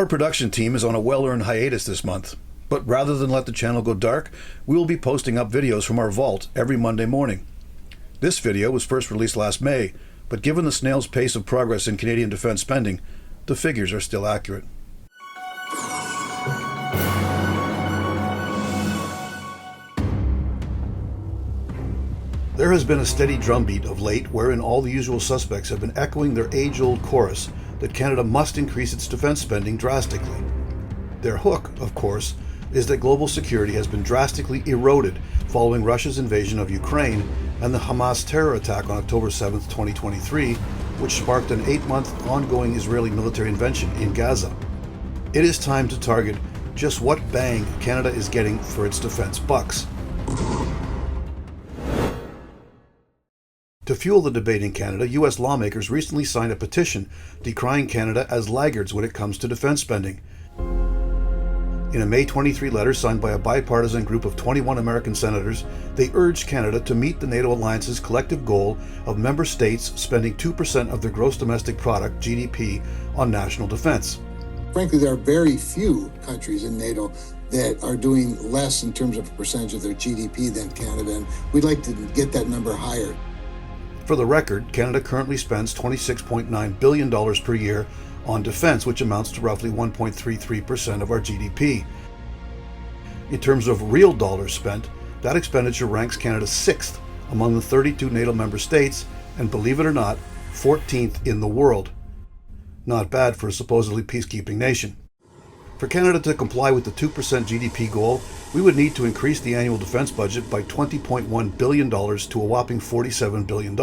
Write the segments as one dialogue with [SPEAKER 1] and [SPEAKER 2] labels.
[SPEAKER 1] Our production team is on a well-earned hiatus this month, but rather than let the channel go dark, we will be posting up videos from our vault every Monday morning. This video was first released last May, but given the snail's pace of progress in Canadian defense spending, the figures are still accurate. There has been a steady drumbeat of late wherein all the usual suspects have been echoing their age-old chorus that Canada must increase its defense spending drastically. Their hook, of course, is that global security has been drastically eroded following Russia's invasion of Ukraine and the Hamas terror attack on October 7, 2023, which sparked an 8-month ongoing Israeli military intervention in Gaza. It is time to target just what bang Canada is getting for its defense bucks. To fuel the debate in Canada, U.S. lawmakers recently signed a petition decrying Canada as laggards when it comes to defense spending. In a May 23 letter signed by a bipartisan group of 21 American senators, they urged Canada to meet the NATO alliance's collective goal of member states spending 2% of their gross domestic product, GDP, on national defense.
[SPEAKER 2] Frankly, there are very few countries in NATO that are doing less in terms of a percentage of their GDP than Canada, and we'd like to get that number higher.
[SPEAKER 1] For the record, Canada currently spends $26.9 billion per year on defense, which amounts to roughly 1.33% of our GDP. In terms of real dollars spent, that expenditure ranks Canada 6th among the 32 NATO member states, and believe it or not, 14th in the world. Not bad for a supposedly peacekeeping nation. For Canada to comply with the 2% GDP goal, we would need to increase the annual defense budget by $20.1 billion to a whopping $47 billion.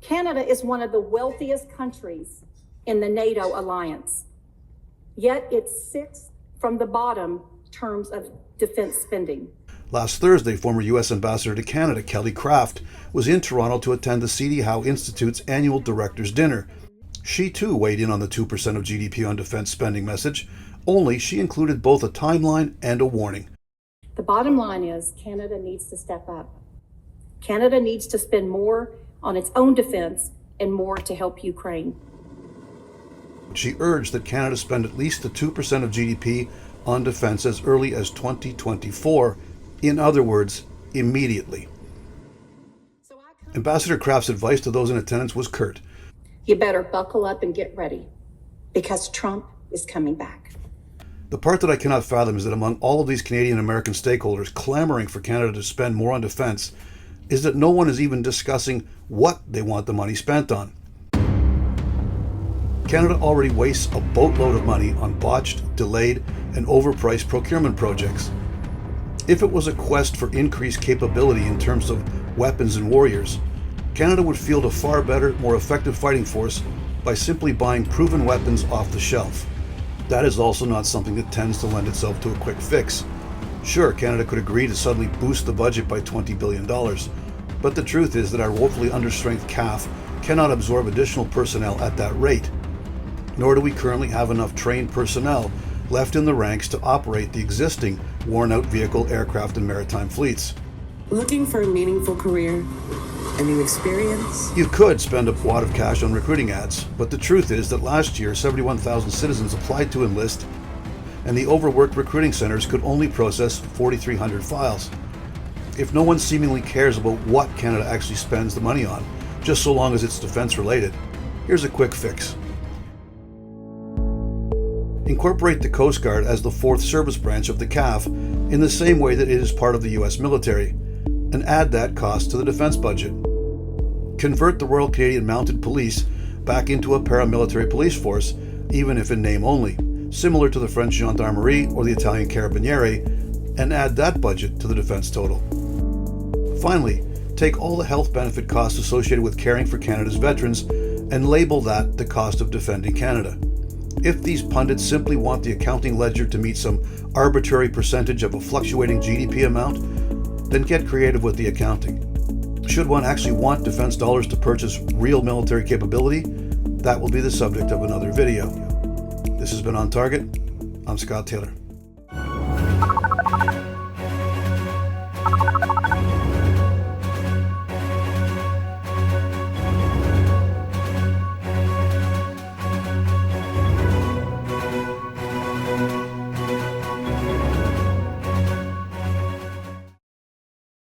[SPEAKER 3] Canada is one of the wealthiest countries in the NATO alliance, yet it's sixth from the bottom in terms of defense spending.
[SPEAKER 1] Last Thursday, former U.S. Ambassador to Canada, Kelly Craft, was in Toronto to attend the C.D. Howe Institute's annual Directors' Dinner. She too weighed in on the 2% of GDP on defense spending message, only she included both a timeline and a warning.
[SPEAKER 3] The bottom line is Canada needs to step up. Canada needs to spend more on its own defense and more to help Ukraine.
[SPEAKER 1] She urged that Canada spend at least the 2% of GDP on defense as early as 2024, in other words, immediately. Ambassador Craft's advice to those in attendance was curt.
[SPEAKER 3] You better buckle up and get ready, because Trump is coming back.
[SPEAKER 1] The part that I cannot fathom is that among all of these Canadian American stakeholders clamoring for Canada to spend more on defense is that no one is even discussing what they want the money spent on. Canada already wastes a boatload of money on botched, delayed, and overpriced procurement projects. If it was a quest for increased capability in terms of weapons and warriors, Canada would field a far better, more effective fighting force by simply buying proven weapons off the shelf. That is also not something that tends to lend itself to a quick fix. Sure, Canada could agree to suddenly boost the budget by $20 billion, but the truth is that our woefully understrength CAF cannot absorb additional personnel at that rate. Nor do we currently have enough trained personnel left in the ranks to operate the existing worn-out vehicle, aircraft, and maritime fleets.
[SPEAKER 4] Looking for a meaningful career? A new experience?
[SPEAKER 1] You could spend a wad of cash on recruiting ads, but the truth is that last year 71,000 citizens applied to enlist, and the overworked recruiting centers could only process 4,300 files. If no one seemingly cares about what Canada actually spends the money on, just so long as it's defense related, here's a quick fix. Incorporate the Coast Guard as the fourth service branch of the CAF in the same way that it is part of the U.S. military, and add that cost to the defense budget. Convert the Royal Canadian Mounted Police back into a paramilitary police force, even if in name only, similar to the French Gendarmerie or the Italian Carabinieri, and add that budget to the defense total. Finally, take all the health benefit costs associated with caring for Canada's veterans and label that the cost of defending Canada. If these pundits simply want the accounting ledger to meet some arbitrary percentage of a fluctuating GDP amount, then get creative with the accounting. Should one actually want defense dollars to purchase real military capability, that will be the subject of another video. This has been On Target. I'm Scott Taylor.